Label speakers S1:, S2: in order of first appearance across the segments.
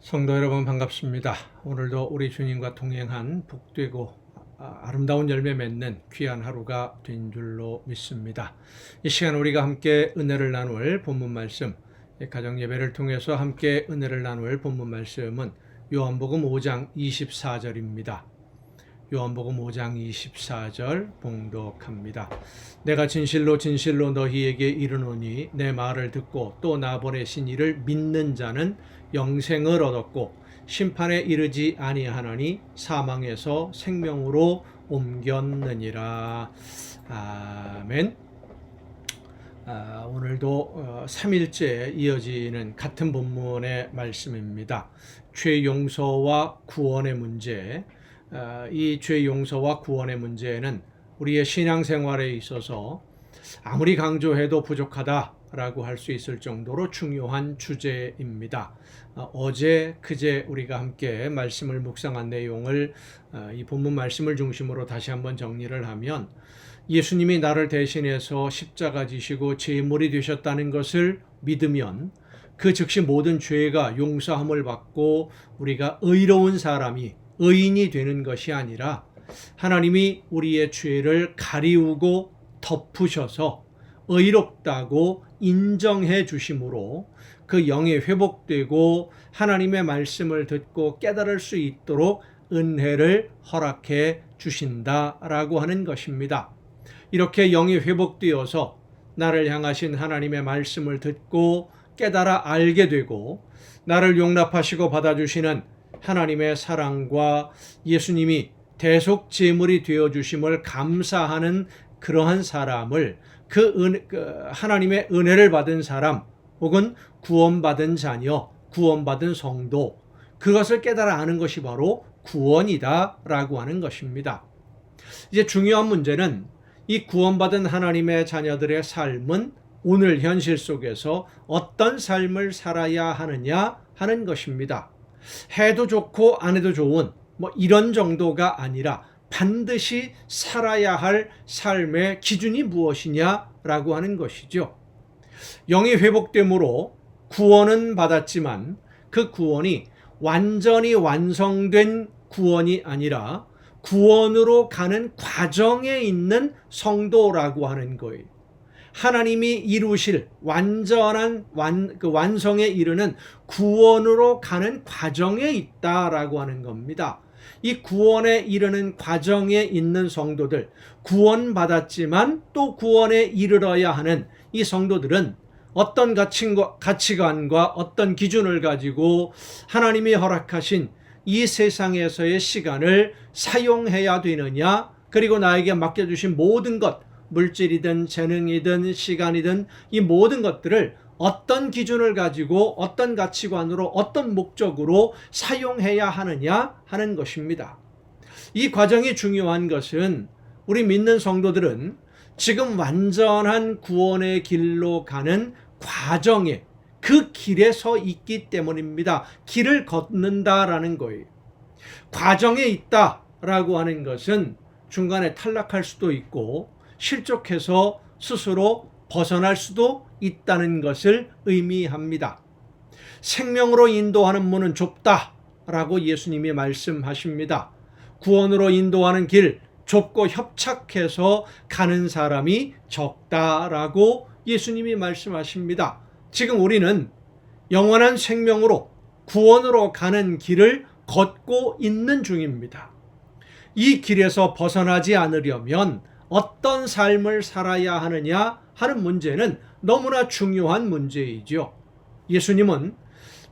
S1: 성도 여러분 반갑습니다. 오늘도 우리 주님과 동행한 복되고 아름다운 열매 맺는 귀한 하루가 된 줄로 믿습니다. 이 시간 우리가 함께 은혜를 나눌 본문 말씀, 가정 예배를 통해서 함께 은혜를 나눌 본문 말씀은 요한복음 5장 24절입니다. 요한복음 5장 24절 봉독합니다. 내가 진실로 진실로 너희에게 이르노니 내 말을 듣고 또 나 보내신 이를 믿는 자는 영생을 얻었고 심판에 이르지 아니하나니 사망에서 생명으로 옮겼느니라. 아멘. 오늘도 3일째 이어지는 같은 본문의 말씀입니다. 죄 용서와 구원의 문제. 이 죄 용서와 구원의 문제는 우리의 신앙생활에 있어서 아무리 강조해도 부족하다라고 할 수 있을 정도로 중요한 주제입니다. 어제 그제 우리가 함께 말씀을 묵상한 내용을 이 본문 말씀을 중심으로 다시 한번 정리를 하면, 예수님이 나를 대신해서 십자가 지시고 제물이 되셨다는 것을 믿으면 그 즉시 모든 죄가 용서함을 받고 우리가 의로운 사람이, 의인이 되는 것이 아니라 하나님이 우리의 죄를 가리우고 덮으셔서 의롭다고 인정해 주심으로 그 영이 회복되고 하나님의 말씀을 듣고 깨달을 수 있도록 은혜를 허락해 주신다라고 하는 것입니다. 이렇게 영이 회복되어서 나를 향하신 하나님의 말씀을 듣고 깨달아 알게 되고 나를 용납하시고 받아주시는 하나님의 사랑과 예수님이 대속 제물이 되어 주심을 감사하는 그러한 사람을, 하나님의 은혜를 받은 사람 혹은 구원받은 자녀, 구원받은 성도, 그것을 깨달아 아는 것이 바로 구원이다라고 하는 것입니다. 이제 중요한 문제는 이 구원받은 하나님의 자녀들의 삶은 오늘 현실 속에서 어떤 삶을 살아야 하느냐 하는 것입니다. 해도 좋고 안 해도 좋은 이런 정도가 아니라 반드시 살아야 할 삶의 기준이 무엇이냐라고 하는 것이죠. 영이 회복됨으로 구원은 받았지만 그 구원이 완전히 완성된 구원이 아니라 구원으로 가는 과정에 있는 성도라고 하는 거예요. 하나님이 이루실 완전한 완성에 이르는 구원으로 가는 과정에 있다라고 하는 겁니다. 이 구원에 이르는 과정에 있는 성도들, 구원받았지만 또 구원에 이르러야 하는 이 성도들은 어떤 가치관과 어떤 기준을 가지고 하나님이 허락하신 이 세상에서의 시간을 사용해야 되느냐, 그리고 나에게 맡겨주신 모든 것, 물질이든 재능이든 시간이든 이 모든 것들을 어떤 기준을 가지고 어떤 가치관으로 어떤 목적으로 사용해야 하느냐 하는 것입니다. 이 과정이 중요한 것은 우리 믿는 성도들은 지금 완전한 구원의 길로 가는 과정에, 그 길에 서 있기 때문입니다. 길을 걷는다라는 거예요. 과정에 있다라고 하는 것은 중간에 탈락할 수도 있고 실족해서 스스로 벗어날 수도 있다는 것을 의미합니다. 생명으로 인도하는 문은 좁다라고 예수님이 말씀하십니다. 구원으로 인도하는 길, 좁고 협착해서 가는 사람이 적다라고 예수님이 말씀하십니다. 지금 우리는 영원한 생명으로, 구원으로 가는 길을 걷고 있는 중입니다. 이 길에서 벗어나지 않으려면 어떤 삶을 살아야 하느냐 하는 문제는 너무나 중요한 문제이죠. 예수님은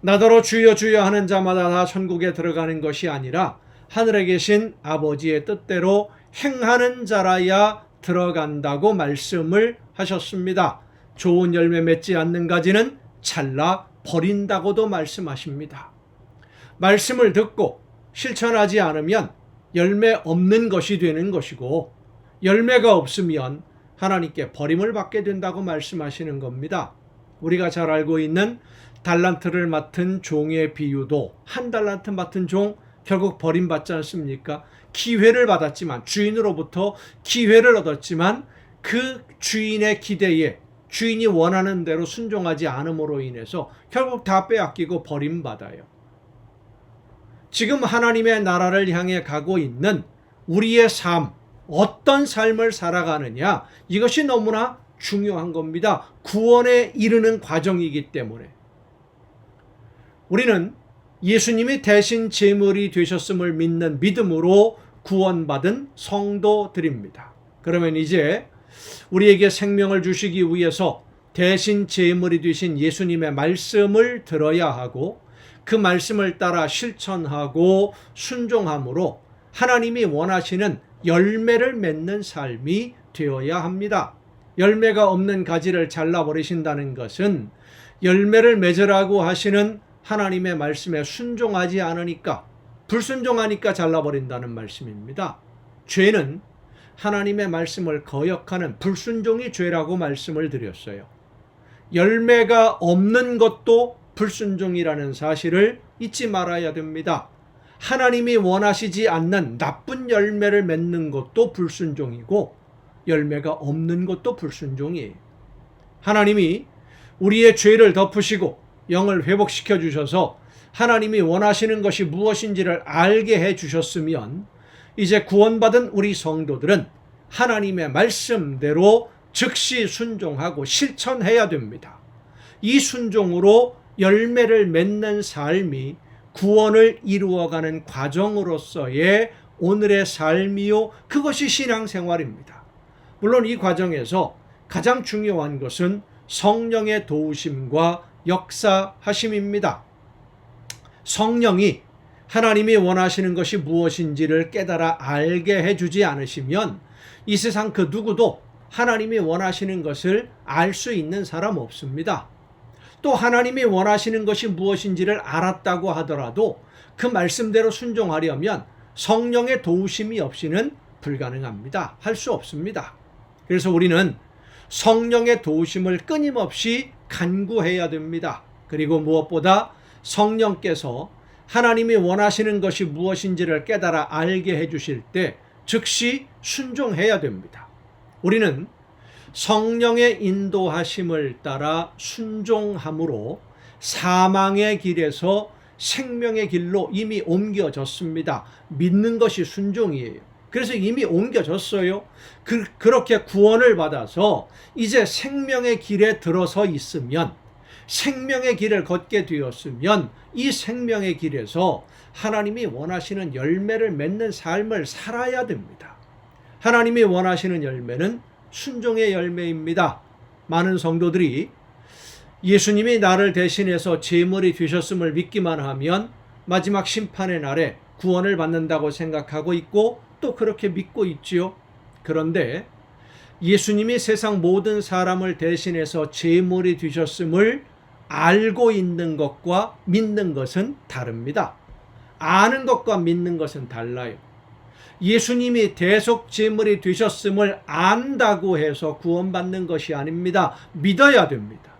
S1: 나더러 주여 주여 하는 자마다 다 천국에 들어가는 것이 아니라 하늘에 계신 아버지의 뜻대로 행하는 자라야 들어간다고 말씀을 하셨습니다. 좋은 열매 맺지 않는 가지는 잘라 버린다고도 말씀하십니다. 말씀을 듣고 실천하지 않으면 열매 없는 것이 되는 것이고, 열매가 없으면 하나님께 버림을 받게 된다고 말씀하시는 겁니다. 우리가 잘 알고 있는 달란트를 맡은 종의 비유도, 한 달란트 맡은 종 결국 버림받지 않습니까? 기회를 받았지만, 주인으로부터 기회를 얻었지만 그 주인의 기대에, 주인이 원하는 대로 순종하지 않음으로 인해서 결국 다 빼앗기고 버림받아요. 지금 하나님의 나라를 향해 가고 있는 우리의 삶, 어떤 삶을 살아가느냐, 이것이 너무나 중요한 겁니다. 구원에 이르는 과정이기 때문에. 우리는 예수님이 대신 제물이 되셨음을 믿는 믿음으로 구원받은 성도들입니다. 그러면 이제 우리에게 생명을 주시기 위해서 대신 제물이 되신 예수님의 말씀을 들어야 하고, 그 말씀을 따라 실천하고 순종함으로 하나님이 원하시는 열매를 맺는 삶이 되어야 합니다. 열매가 없는 가지를 잘라버리신다는 것은 열매를 맺으라고 하시는 하나님의 말씀에 순종하지 않으니까, 불순종하니까 잘라버린다는 말씀입니다. 죄는 하나님의 말씀을 거역하는 불순종이 죄라고 말씀을 드렸어요. 열매가 없는 것도 불순종이라는 사실을 잊지 말아야 됩니다. 하나님이 원하시지 않는 나쁜 열매를 맺는 것도 불순종이고, 열매가 없는 것도 불순종이에요. 하나님이 우리의 죄를 덮으시고 영을 회복시켜 주셔서 하나님이 원하시는 것이 무엇인지를 알게 해 주셨으면, 이제 구원받은 우리 성도들은 하나님의 말씀대로 즉시 순종하고 실천해야 됩니다. 이 순종으로 열매를 맺는 삶이 구원을 이루어가는 과정으로서의 오늘의 삶이요, 그것이 신앙생활입니다. 물론 이 과정에서 가장 중요한 것은 성령의 도우심과 역사하심입니다. 성령이 하나님이 원하시는 것이 무엇인지를 깨달아 알게 해주지 않으시면 이 세상 그 누구도 하나님이 원하시는 것을 알 수 있는 사람 없습니다. 또 하나님이 원하시는 것이 무엇인지를 알았다고 하더라도 그 말씀대로 순종하려면 성령의 도우심이 없이는 불가능합니다. 할 수 없습니다. 그래서 우리는 성령의 도우심을 끊임없이 간구해야 됩니다. 그리고 무엇보다 성령께서 하나님이 원하시는 것이 무엇인지를 깨달아 알게 해주실 때 즉시 순종해야 됩니다. 우리는 성령의 인도하심을 따라 순종함으로 사망의 길에서 생명의 길로 이미 옮겨졌습니다. 믿는 것이 순종이에요. 그래서 이미 옮겨졌어요. 그렇게 구원을 받아서 이제 생명의 길에 들어서 있으면, 생명의 길을 걷게 되었으면 이 생명의 길에서 하나님이 원하시는 열매를 맺는 삶을 살아야 됩니다. 하나님이 원하시는 열매는 순종의 열매입니다. 많은 성도들이 예수님이 나를 대신해서 제물이 되셨음을 믿기만 하면 마지막 심판의 날에 구원을 받는다고 생각하고 있고 또 그렇게 믿고 있지요. 그런데 예수님이 세상 모든 사람을 대신해서 제물이 되셨음을 알고 있는 것과 믿는 것은 다릅니다. 아는 것과 믿는 것은 달라요. 예수님이 대속 제물이 되셨음을 안다고 해서 구원받는 것이 아닙니다. 믿어야 됩니다.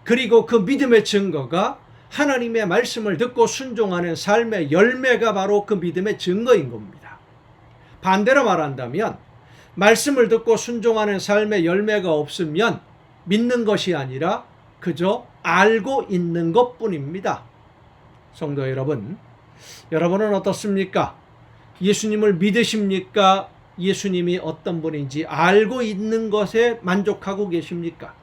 S1: 그리고 그 믿음의 증거가 하나님의 말씀을 듣고 순종하는 삶의 열매가 바로 그 믿음의 증거인 겁니다. 반대로 말한다면 말씀을 듣고 순종하는 삶의 열매가 없으면 믿는 것이 아니라 그저 알고 있는 것뿐입니다. 성도 여러분, 여러분은 어떻습니까? 예수님을 믿으십니까? 예수님이 어떤 분인지 알고 있는 것에 만족하고 계십니까?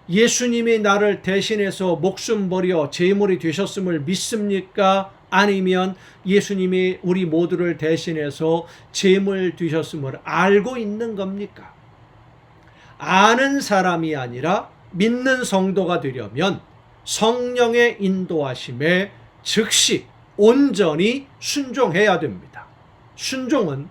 S1: 예수님이 나를 대신해서 목숨 버려 제물이 되셨음을 믿습니까? 아니면 예수님이 우리 모두를 대신해서 제물 되셨음을 알고 있는 겁니까? 아는 사람이 아니라 믿는 성도가 되려면 성령의 인도하심에 즉시 온전히 순종해야 됩니다. 순종은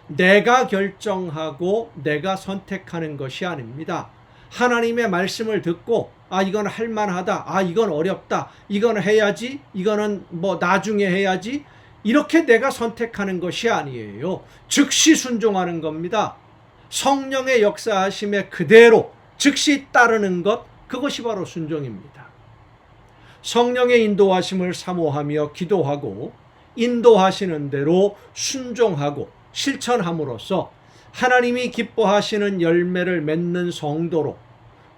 S1: 내가 결정하고 내가 선택하는 것이 아닙니다. 하나님의 말씀을 듣고 이건 할만하다, 이건 어렵다, 이건 해야지, 이거는 나중에 해야지, 이렇게 내가 선택하는 것이 아니에요. 즉시 순종하는 겁니다. 성령의 역사하심에 그대로 즉시 따르는 것, 그것이 바로 순종입니다. 성령의 인도하심을 사모하며 기도하고 인도하시는 대로 순종하고 실천함으로써 하나님이 기뻐하시는 열매를 맺는 성도로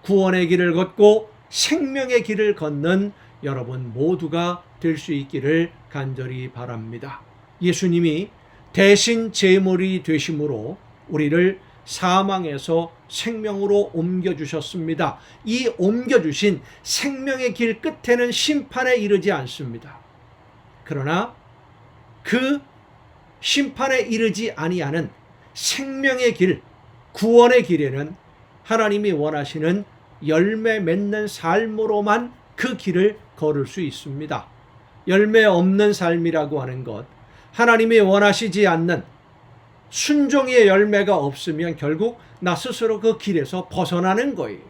S1: 구원의 길을 걷고 생명의 길을 걷는 여러분 모두가 될 수 있기를 간절히 바랍니다. 예수님이 대신 제물이 되심으로 우리를 사망에서 생명으로 옮겨주셨습니다. 이 옮겨주신 생명의 길 끝에는 심판에 이르지 않습니다. 그러나 그 심판에 이르지 아니하는 생명의 길, 구원의 길에는 하나님이 원하시는 열매 맺는 삶으로만 그 길을 걸을 수 있습니다. 열매 없는 삶이라고 하는 것, 하나님이 원하시지 않는 순종의 열매가 없으면 결국 나 스스로 그 길에서 벗어나는 거예요.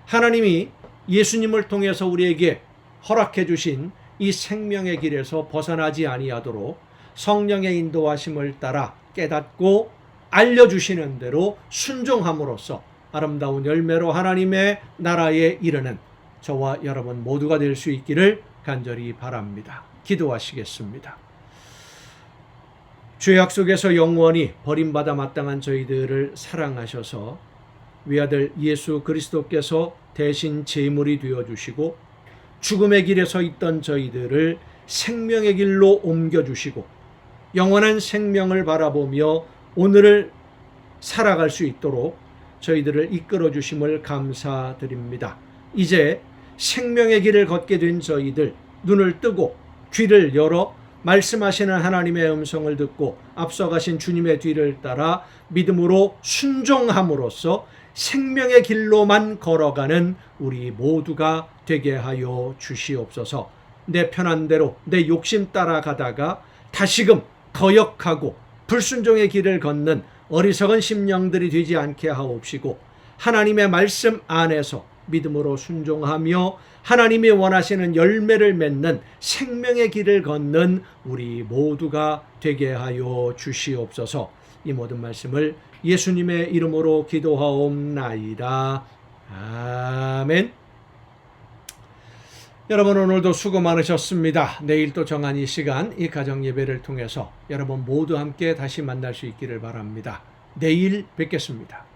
S1: 하나님이 예수님을 통해서 우리에게 허락해 주신 이 생명의 길에서 벗어나지 아니하도록 성령의 인도하심을 따라 깨닫고 알려주시는 대로 순종함으로써 아름다운 열매로 하나님의 나라에 이르는 저와 여러분 모두가 될 수 있기를 간절히 바랍니다. 기도하시겠습니다. 죄악 속에서 영원히 버림받아 마땅한 저희들을 사랑하셔서 외아들 예수 그리스도께서 대신 제물이 되어주시고 죽음의 길에 서 있던 저희들을 생명의 길로 옮겨주시고 영원한 생명을 바라보며 오늘을 살아갈 수 있도록 저희들을 이끌어 주심을 감사드립니다. 이제 생명의 길을 걷게 된 저희들 눈을 뜨고 귀를 열어 말씀하시는 하나님의 음성을 듣고 앞서가신 주님의 뒤를 따라 믿음으로 순종함으로써 생명의 길로만 걸어가는 우리 모두가 되게 하여 주시옵소서. 내 편한 대로 내 욕심 따라가다가 다시금 거역하고 불순종의 길을 걷는 어리석은 심령들이 되지 않게 하옵시고 하나님의 말씀 안에서 믿음으로 순종하며 하나님이 원하시는 열매를 맺는 생명의 길을 걷는 우리 모두가 되게 하여 주시옵소서. 이 모든 말씀을 예수님의 이름으로 기도하옵나이다. 아멘. 여러분 오늘도 수고 많으셨습니다. 내일 또 정한 이 시간 이 가정 예배를 통해서 여러분 모두 함께 다시 만날 수 있기를 바랍니다. 내일 뵙겠습니다.